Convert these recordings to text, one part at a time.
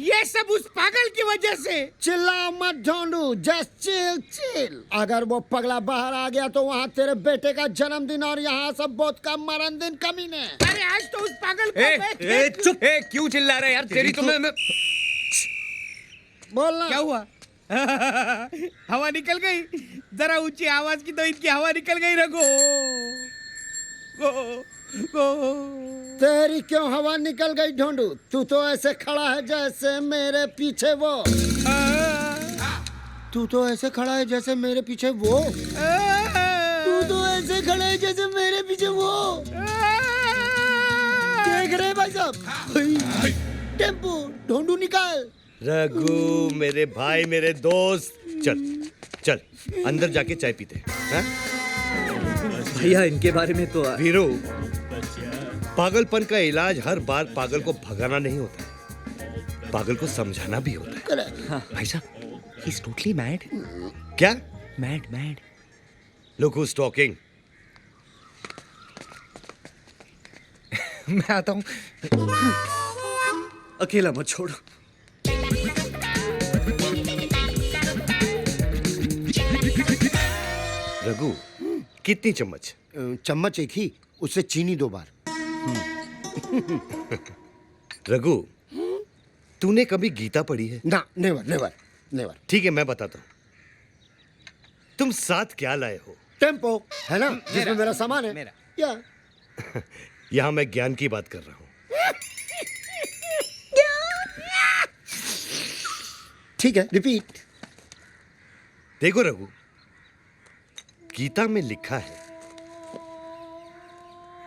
ये सब उस पागल की वजह से। चिल्ला मत ढोंडू, जस्ट चिल चिल। अगर वो पगला बाहर आ गया तो वहाँ तेरे बेटे का जन्मदिन और यहाँ सब बहुत का मरण दिन कमीने। अरे आज तो उस पागल को चुप। क्यों चिल्ला रहा है यार? तेरी तो मैं बोलना। क्या हुआ? हवा निकल गई। जरा ऊंची आवाज की तो इनकी हवा निकल गई। रघु तेरी क्यों हवा निकल गई ढोंडू? तू तो ऐसे खड़ा है जैसे मेरे पीछे वो। तू तो ऐसे खड़ा है जैसे मेरे पीछे वो। तू तो ऐसे खड़ा है जैसे मेरे पीछे वो। देख रहे भाई साहब? टेम्पो ढोंडू निकाल। रघु मेरे भाई, मेरे दोस्त, चल चल अंदर जाके चाय पीते हैं। भैया इनके बारे में तो वीरू, पागलपन का इलाज हर बार पागल को भगाना नहीं होता है, पागल को समझाना भी होता है। हाँ। भाई साहब, ही इज टोटली मैड। क्या? Mad. Look who is talking. मैं आता हूं। अकेला मत छोड़ो। रघु, कितनी चम्मच? चम्मच एक ही, उससे चीनी 2 बार। रघु, तूने कभी गीता पढ़ी है? ना, नेवर। ठीक है, मैं बताता हूं। तुम साथ क्या लाए हो? टेम्पो है ना, जिसमें मेरा सामान है। मेरा। या यहां मैं ज्ञान की बात कर रहा हूं। ठीक है, रिपीट। देखो रघु, गीता में लिखा है,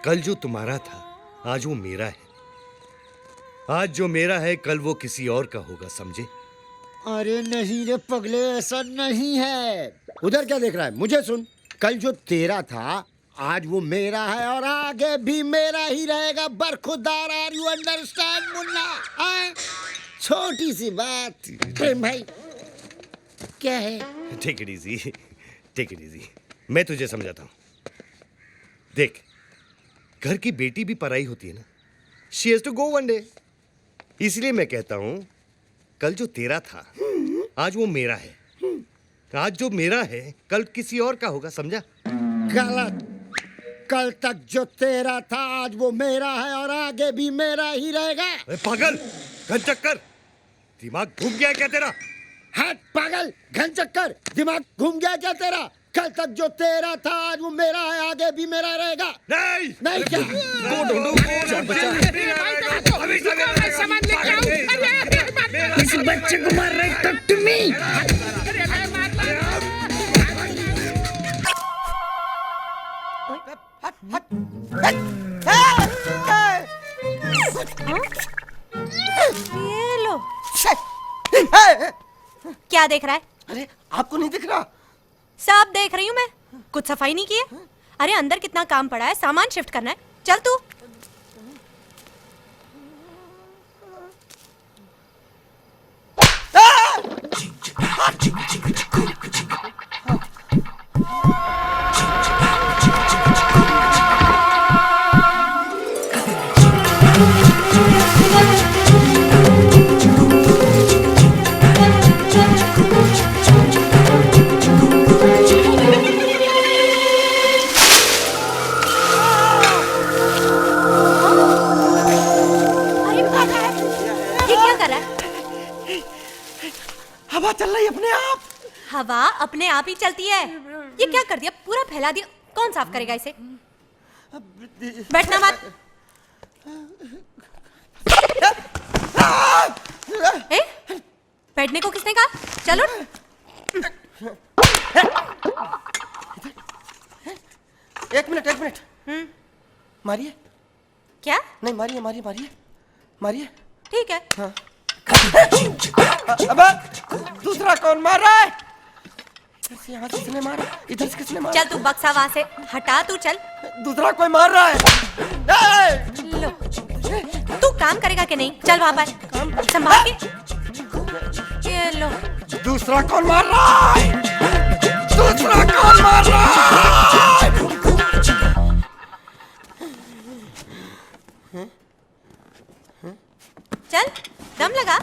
कल जो तुम्हारा था आज वो मेरा है, आज जो मेरा है कल वो किसी और का होगा, समझे? अरे नहीं रे पगले, ऐसा नहीं है। उधर क्या देख रहा है? मुझे सुन। कल जो तेरा था आज वो मेरा है और आगे भी मेरा ही रहेगा। बरखुरदार, आर यू अंडरस्टैंड मुन्ना? छोटी सी बात। प्रेम भाई क्या है? Take it easy, take it easy. मैं तुझे समझाता हूं। देख, घर की बेटी भी पराई होती है ना। She has to go one day. इसलिए मैं कहता हूं, कल जो तेरा था आज वो मेरा है, आज जो मेरा है कल किसी और का होगा, समझा? गलत। कल तक जो तेरा था आज वो मेरा है और आगे भी मेरा ही रहेगा। अरे पागल, घन चक्कर, दिमाग घूम गया क्या तेरा? हट पागल, घन चक्कर, दिमाग घूम गया क्या तेरा? कल तक जो तेरा था आज वो मेरा है, आगे भी मेरा रहेगा। नहीं नहीं क्या? इस बच्चे को मार रहे टक टू मी। ये लो। क्या देख रहा है? अरे आपको नहीं दिख रहा? सब देख रही हूँ मैं। कुछ सफाई नहीं की है? अरे अंदर कितना काम पड़ा है, सामान शिफ्ट करना है। चल तू। हवा चल रही अपने आप। हवा अपने आप ही चलती है। ये क्या कर दिया? पूरा फैला दिया। कौन साफ करेगा इसे? बैठना मत। ए? बैठने को किसने कहा? चलो। एक मिनट। मारिए। क्या? नहीं मारिए। ठीक है। हाँ। अब दूसरा कौन मार रहा है? यहाँ से किसने मारा? इधर से किसने मारा? चल तू बक्सा वहां से हटा। तू चल। दूसरा कोई मार रहा है। लो। तू काम करेगा कि नहीं? चल वहां पर संभाल के। ये लो। दूसरा कौन मार रहा है? दूसरा कौन मार रहा है? चल दम लगा।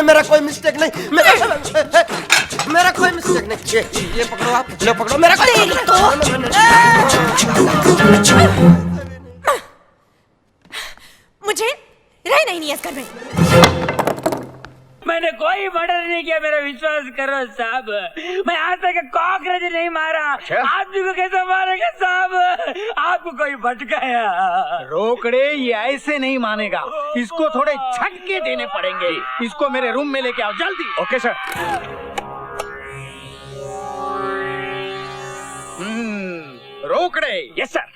मेरा कोई मिस्टेक नहीं, मेरा कोई मिस्टेक नहीं। ये पकड़ो आप, लो पकड़ो, मेरा कोई मुझे रहना ही नहीं है इस घर में। मैंने कोई मर्डर नहीं किया, मेरा विश्वास करो साहब। मैं आज तक कॉकरोच नहीं मारा। आदमी को कैसे मारेगा साहब? आपको कोई भटकाया? रोकड़े, ये ऐसे नहीं मानेगा, इसको थोड़े झटके देने पड़ेंगे। इसको मेरे रूम में लेके आओ जल्दी। Okay sir. रोकड़े। Yes sir.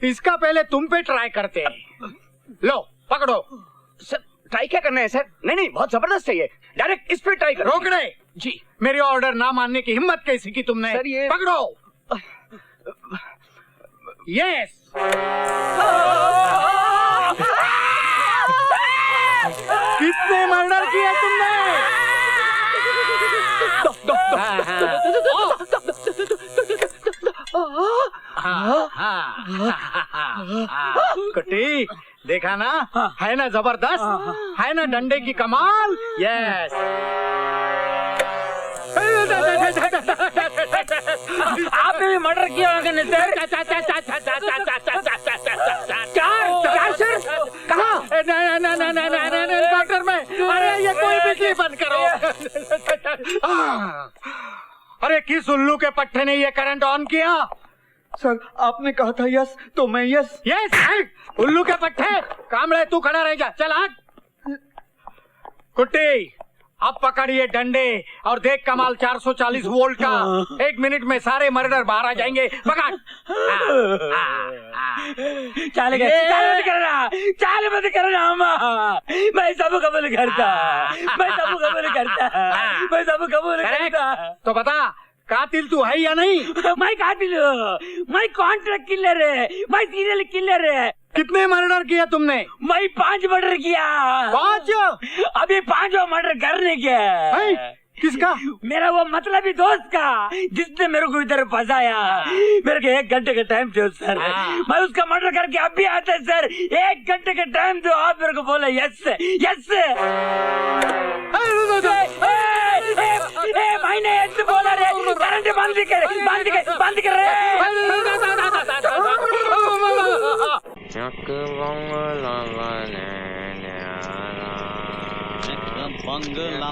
इसका पहले तुम पे ट्राई करते हैं। लो पकड़ो। सर ट्राई क्या करना है सर? नहीं नहीं, बहुत जबरदस्त है ये, डायरेक्ट इस पे ट्राई करो। रोकड़े जी। मेरी ऑर्डर ना मानने की हिम्मत कैसी की तुमने? सर ये पकड़ो। यस। कितने मर्डर किए तुमने? कुट्टी, देखा ना, है ना जबरदस्त, है ना डंडे की कमाल। यस। आपने भी मर्डर किया होगा ना सर? क्या सर? कहाँ? डॉक्टर में। अरे ये कोई बिजली बंद करो। अरे किस उल्लू के पट्टे ने ये करंट ऑन किया? सर आपने कहा था यस, तो मैं यस। यस। उल्लू के पट्टे। कामड़े तू खड़ा रह जा, चल हट। कुट्टी, अब पकड़िए डंडे और देख कमाल 440 वोल्ट का। 1 मिनट में सारे मर्डर बाहर आ जाएंगे। पकड़। चाल मत करना, चाल मत करना अम्मा। मैं सब कबूल करता, मैं सब कबूल करता, मैं सब कबूल करता। तो बता, कातिल तू है या नहीं? मैं कातिल हूँ, मैं कॉन्ट्रैक्ट किलर है, मैं सीरियल किलर है। कितने मर्डर किया तुमने? मैं 5 मर्डर किया। 5? अभी 5वां मर्डर करने के। किसका? मेरा वो मतलबी दोस्त का, जिसने मेरे को इधर फंसाया। मेरे को 1 घंटे का टाइम दो सर, मैं उसका मर्डर करके अब भी आता है सर। 1 घंटे का टाइम दो, आप मेरे को बोले यस यस। मैंने यस बोला रे, करंट बंद कर, बंद कर, बंद कर रे। बंगला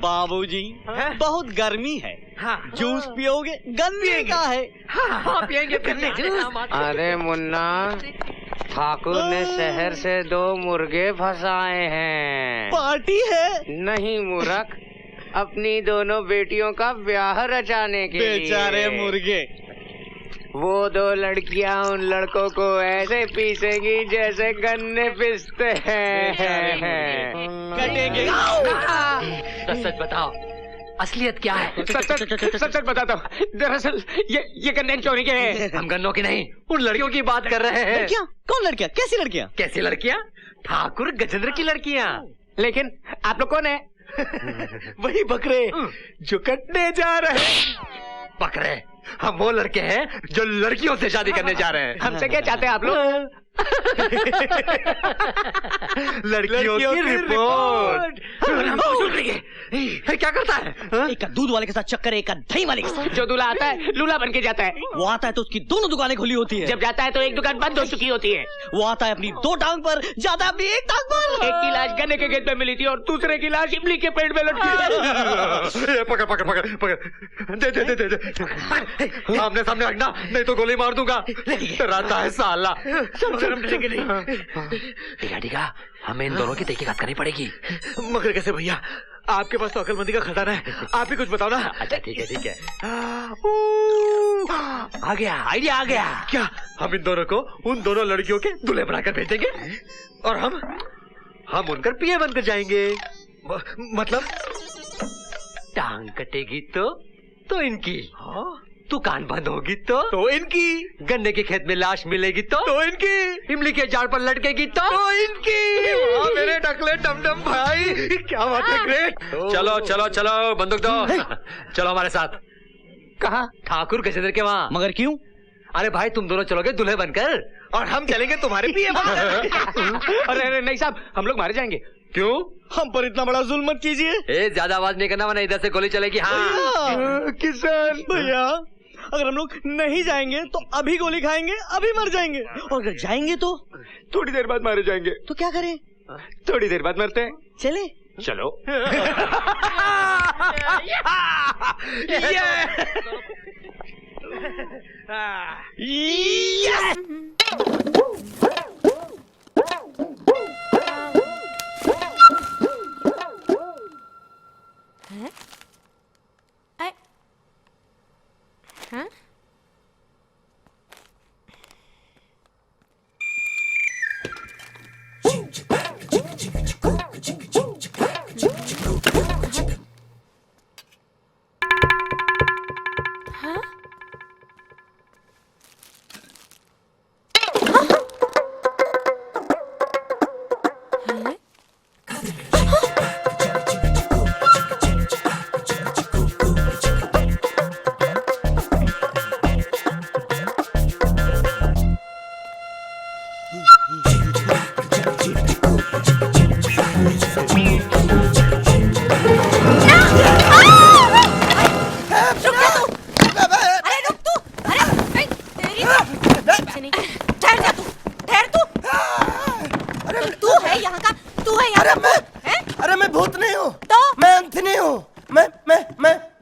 बाबूजी, बहुत गर्मी है। जूस पियोगे? गन्ने का है। पियेंगे गन्ने जूस। अरे मुन्ना, ठाकुर ने शहर से 2 मुर्गे फंसाए हैं। पार्टी है? नहीं मूर्ख, अपनी दोनों बेटियों का ब्याह रचाने के लिए। बेचारे मुर्गे। वो 2 लड़कियां उन लड़कों को ऐसे पीसेंगी जैसे गन्ने पीसते हैं। कटेंगे। सच बताओ, असलियत क्या है? सच बताता हूँ, दरअसल ये गन्ने चोरी के हैं। हम गन्नों की नहीं, उन लड़कियों की बात कर रहे हैं। लड़कियाँ? कौन लड़कियाँ? कैसी लड़कियाँ? कैसी लड़कियाँ? ठाकुर गजेंद्र की लड़कियाँ। लेकिन आप लोग कौन है? वही बकरे जो कटने जा रहे। बकरे? हम वो लड़के हैं जो लड़कियों से शादी करने जा रहे हैं। हमसे क्या चाहते हैं आप लोग? लड़कियों की रिपोर्ट। क्या करता है? एक का दूध वाले के साथ चक्कर, एक का दही वाले के साथ। जो दूल्हा आता है लूला बन के जाता है। वो आता है तो उसकी दोनों दुकानें खुली होती है। जब जाता है तो एक दुकान बंद हो चुकी होती है। वो आता है अपनी 2 टांग पर, जाता है अपनी 1 टांग पर। एक की लाश गन्ने के खेत में मिली थी और दूसरे की लाश इमली के पेड़ में लटकी थी। पकड़ पकड़ पकड़ पकड़, दे दे दे दे दे। सामने सामने रखना, नहीं तो गोली मार दूंगा। डराता है साला। शर्म डरेंगे नहीं। ठीक है, हमें इन दोनों की तहकीकात करनी पड़ेगी। मगर कैसे भैया? आपके पास तो अकलमंदी का खजाना है, आप ही कुछ बताओ ना। अच्छा ठीक है ठीक है। आ गया, आइडिया आ गया। क्या हम इन दोनों को उन दोनों लड़कियों के दूल्हे बनाकर भेजेंगे और हम उनकर पीए बनकर जाएंगे। मतलब टांग कटेगी तो इनकी, तू कान बंद होगी तो इनकी, गन्ने के खेत में लाश मिलेगी तो इनकी, इमली के झाड़ पर लटकेगी तो इनकी। मेरे टकले टमटम भाई, क्या बात है, ग्रेट। चलो चलो चलो बंदूक दो, चलो हमारे साथ। कहाँ? ठाकुर गजेंद्र के वहाँ। मगर क्यों? अरे भाई तुम दोनों चलोगे दूल्हे बनकर और हम चलेंगे तुम्हारे पीए बनकर। अरे नहीं साहब, हम लोग मारे जाएंगे। क्यों? हम पर इतना बड़ा जुल्म मत कीजिए। ज्यादा आवाज नहीं करना वरना इधर से गोली चलेगी। हाँ किसान भैया, अगर हम लोग नहीं जाएंगे तो अभी गोली खाएंगे, अभी मर जाएंगे, और अगर जाएंगे तो थोड़ी देर बाद मारे जाएंगे। तो क्या करें? थोड़ी देर बाद मरते हैं। चले चलो। हाँ?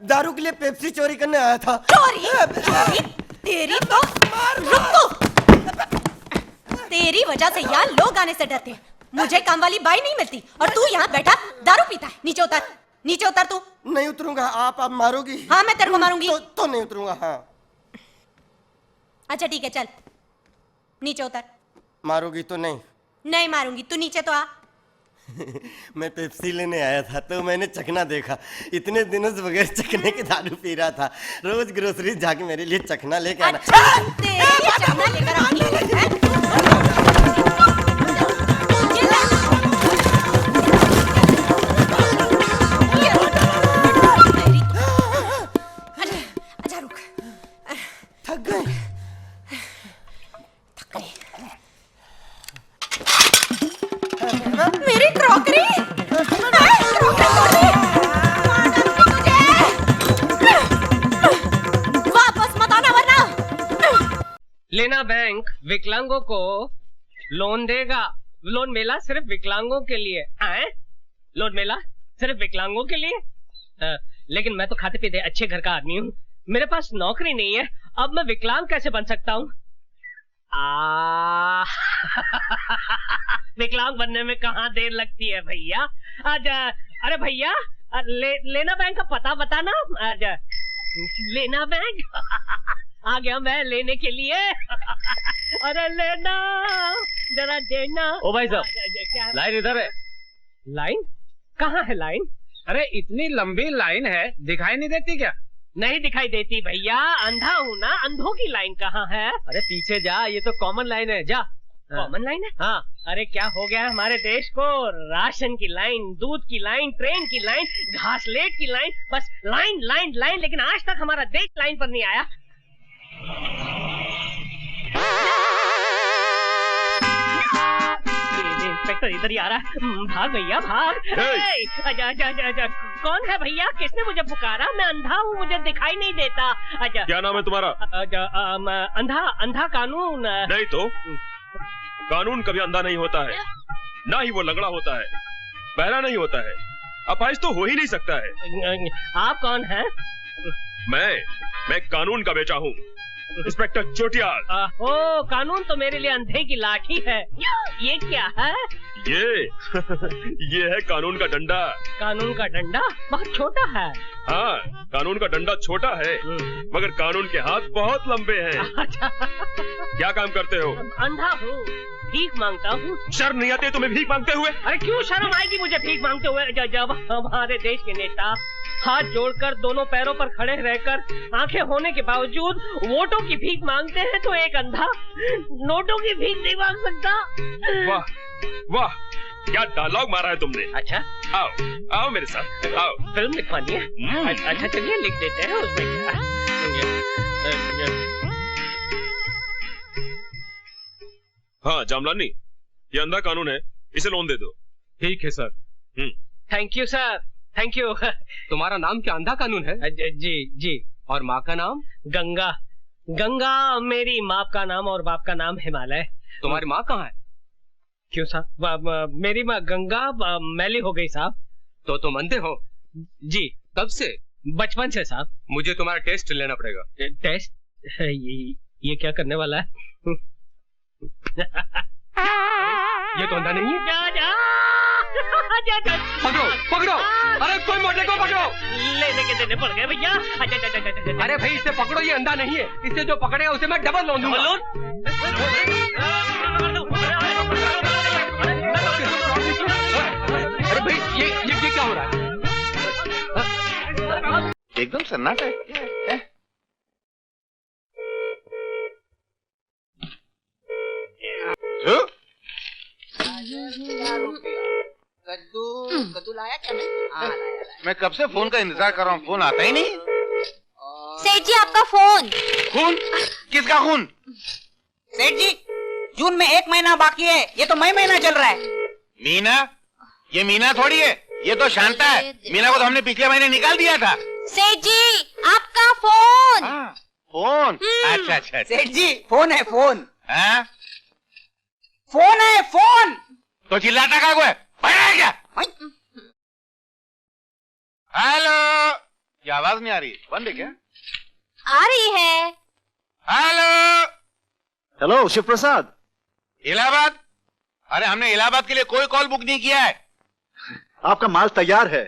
दारू के लिए पेप्सी चोरी करने आया था। चोरी? तेरी तो रुक तो। तेरी वजह से यहाँ लोग आने से डरते हैं। मुझे काम वाली बाई नहीं मिलती और तू यहाँ बैठा दारू पीता है। नीचे उतर, नीचे उतर तू। नहीं उतरूंगा, आप मारोगी। हाँ मैं तेरे को मारूंगी। तो नहीं उतरूंगा। हाँ अच्छा ठीक है, चल नीचे उतर। मारोगी तो नहीं? नहीं मारूंगी, तू नीचे तो आ। मैं पेप्सी लेने आया था तो मैंने चखना देखा। इतने दिनों से बगैर चखने के दारू पी रहा था। रोज ग्रोसरी जाके मेरे लिए चखना लेके आना। अच्छा, तेरी चखना लेकर आनी है? अच्छा रुक, थक गए। मेरी क्रॉकरी वापस मत आना वरना। लेना बैंक विकलांगों को लोन देगा। लोन मेला सिर्फ विकलांगों के लिए। लोन मेला सिर्फ विकलांगों के लिए? लेकिन मैं तो खाते पीते अच्छे घर का आदमी हूँ। मेरे पास नौकरी नहीं है, अब मैं विकलांग कैसे बन सकता हूँ? विकलांग बनने में कहाँ देर लगती है भैया। अरे भैया, लेना बैंक का पता बताना। लेना बैंक आ गया मैं लेने के लिए। अरे लेना, जरा देना। ओ भाई साहब, लाइन इधर है। लाइन कहाँ है लाइन? अरे इतनी लंबी लाइन है, दिखाई नहीं देती क्या? नहीं दिखाई देती भैया, अंधा हूँ ना। अंधों की लाइन कहाँ है? अरे पीछे जा, ये तो कॉमन लाइन है, जा। कॉमन लाइन है? हाँ। अरे क्या हो गया हमारे देश को? राशन की लाइन, दूध की लाइन, ट्रेन की लाइन, घासलेट की लाइन, बस लाइन लाइन लाइन। लेकिन आज तक हमारा देश लाइन पर नहीं आया। इंस्पेक्टर इधर ही आ रहा है। भाग भैया भाग। अच्छा, कौन है भैया? किसने मुझे पुकारा? मैं अंधा हूँ, मुझे दिखाई नहीं देता। अच्छा, क्या नाम है तुम्हारा? अंधा कानून। नहीं तो कानून कभी अंधा नहीं होता है, ना ही वो लंगड़ा होता है, बहरा नहीं होता है, अपाहिज तो हो ही नहीं सकता है। आप कौन हैं? मैं कानून का बेटा हूँ, इंस्पेक्टर चोटियाल। ओ, कानून तो मेरे लिए अंधे की लाठी है। ये क्या है? ये ये है कानून का डंडा। कानून का डंडा बहुत छोटा है। हाँ, कानून का डंडा छोटा है मगर कानून के हाथ बहुत लंबे हैं। अच्छा। क्या काम करते हो? अंधा हूँ, भीख मांगता हूँ। शर्म नहीं आती तुम्हें भीख मांगते हुए? अरे क्यों शर्म आएगी मुझे भीख मांगते हुए, जब हमारे देश के नेता हाथ जोड़कर दोनों पैरों पर खड़े रहकर आंखें होने के बावजूद वोटों की भीख मांगते हैं, तो एक अंधा नोटों की भीख नहीं मांग सकता। वाह वाह, क्या डायलॉग मारा है तुमने। अच्छा, आओ आओ मेरे साथ आओ। फिल्म लिखवानी है? अच्छा चलिए लिख देते हैं, उसमें क्या। हाँ जामलानी, ये अंधा कानून है, इसे लोन दे दो। ठीक है sir. Thank you sir, thank you. तुम्हारा नाम क्या अंधा कानून है? जी जी। और माँ का नाम? गंगा। गंगा मेरी माँ का नाम और बाप का नाम हिमालय। तुम्हारी माँ कहाँ है? क्यों साहब? मेरी माँ गंगा मैली हो गई साहब। तो तुम अंधे हो? जी। कब से? बचपन से साहब। मुझे तुम्हारा टेस्ट लेना पड़ेगा। टेस्ट? ये क्या करने वाला है? ये तो अंधा नहीं है। जा। पकड़ो पकड़ो, अरे कोई मोटे को पकड़ो। लेने के देने पड़ गए भैया। अरे भाई इसे पकड़ो, ये अंधा नहीं है। इसे जो पकड़ेगा उसे मैं डबल लोन दूंगा। अरे भाई ये क्या हो रहा है? एकदम सन्नाटा है। कद्दू लाया क्या? मैं कब से फोन का इंतजार कर रहा हूँ, फोन आता ही नहीं। सेठ जी आपका फोन। खून? किसका खून? सेठ जी, जून में 1 महीना बाकी है, ये तो मई महीना चल रहा है। मीना? ये मीना थोड़ी है, ये तो शांता है। मीना को तो हमने पिछले महीने निकाल दिया था। सेठ जी आपका फोन। फोन? अच्छा। सेठ जी फोन है, फोन। हाँ? फोन है, फोन। तो चिल्लाता का कोई क्या? हेलो, ये आवाज नहीं आ रही, बंद है क्या? आ रही है। हेलो हेलो शिव प्रसाद। इलाहाबाद? अरे हमने इलाहाबाद के लिए कोई कॉल बुक नहीं किया है। आपका माल तैयार है।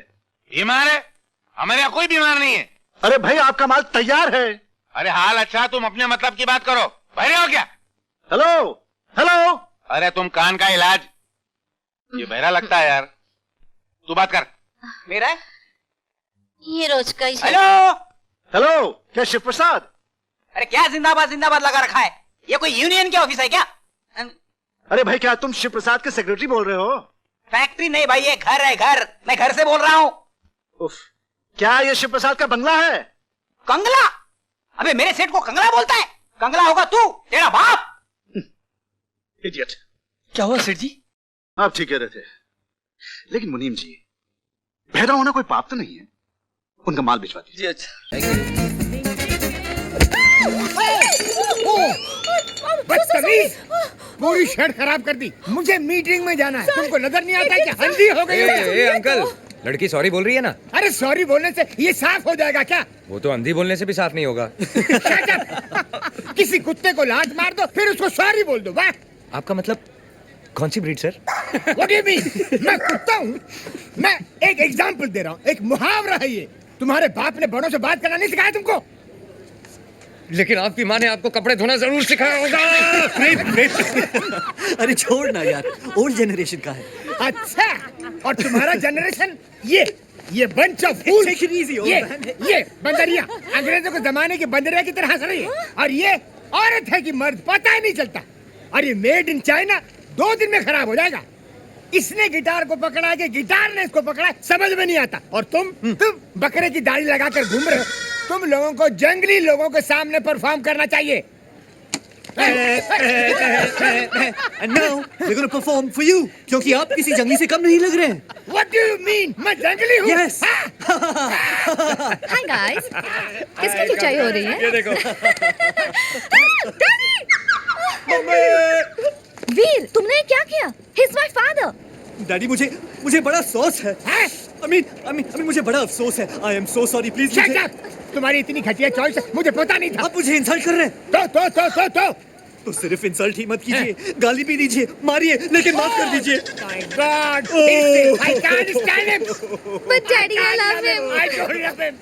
बीमार है? हमारे यहाँ कोई बीमार नहीं है। अरे भाई आपका माल तैयार है। अरे हाल अच्छा, तुम अपने मतलब की बात करो। बहरे हो क्या? Hello hello. अरे तुम कान का इलाज, ये बहरा लगता है यार। तू बात कर। मेरा ये रोज का ही। हेलो हेलो, क्या शिव प्रसाद? अरे क्या जिंदाबाद जिंदाबाद लगा रखा है? ये कोई यूनियन के ऑफिस है क्या? अरे भाई क्या तुम शिव प्रसाद के सेक्रेटरी बोल रहे हो? फैक्ट्री नहीं भाई, ये घर है, घर। मैं घर से बोल रहा हूँ। उफ, क्या ये शिव प्रसाद का बंगला है? कंगला? अबे मेरे सेठ को कंगला बोलता है? कंगला होगा तू, तेरा बाप। इडियट। क्या हुआ सेठ जी? आप ठीक कह रहे थे, लेकिन मुनीम जी, बहरा होना कोई पाप तो नहीं है। उनका माल भिजवा दीजिए। जी अच्छा। बदतमीज, पूरी शर्ट खराब कर दी। मुझे मीटिंग में जाना है, तुमको नजर नहीं आता कि हल्दी हो गई है? अंकल, लड़की सॉरी बोल रही है ना? अरे सॉरी बोलने से ये साफ हो जाएगा क्या? वो तो अंधी बोलने से भी साफ नहीं होगा। किसी कुत्ते को लात मार दो, फिर उसको सॉरी बोल दो। वाह! आपका मतलब कौन सी breed sir? What do you mean? मैं कुत्ता हूँ? मैं एक एग्जाम्पल दे रहा हूँ, एक मुहावरा है ये। तुम्हारे बाप ने बड़ों से बात करना नहीं सिखाया तुमको? लेकिन आपकी माँ ने आपको कपड़े धोना जरूर सिखाया होगा। अरे छोड़ ना यार, ओल्ड जनरेशन का है। अच्छा, और तुम्हारा जनरेशन ये बंच ऑफ फूल, ये बंदरिया अंग्रेजों के जमाने की बंदरिया की तरह हंस रही है। और ये औरत है कि मर्द, पता ही नहीं चलता। और ये मेड इन चाइना 2 दिन में खराब हो जाएगा। इसने गिटार को पकड़ा के गिटार ने इसको पकड़ा, समझ में नहीं आता। और तुम बकरे की दाढ़ी लगाकर घूम रहे हो। तुम लोगों को जंगली लोगों के सामने परफॉर्म करना चाहिए। And now we're going to perform for you, क्योंकि आप किसी जंगली से कम नहीं लग रहे हैं। What do you mean? मैं जंगली हूँ? Yes. Hi guys, किसकी खिंचाई हो रही है? ये देखो। वीर, तुमने क्या किया? He's my father. डैडी मुझे बड़ा अफसोस है। अमीन मुझे बड़ा अफसोस है। I am so sorry, please। Shut up! तुम्हारी इतनी घटिया चॉइस मुझे पता नहीं था। आप मुझे इंसल्ट कर रहे हैं। तो तो सिर्फ इंसल्ट ही मत कीजिए, गाली भी दीजिए, मारिए, लेकिन माफ कर दीजिए। My God! I can't stand him! But Daddy, I love him. I don't love him.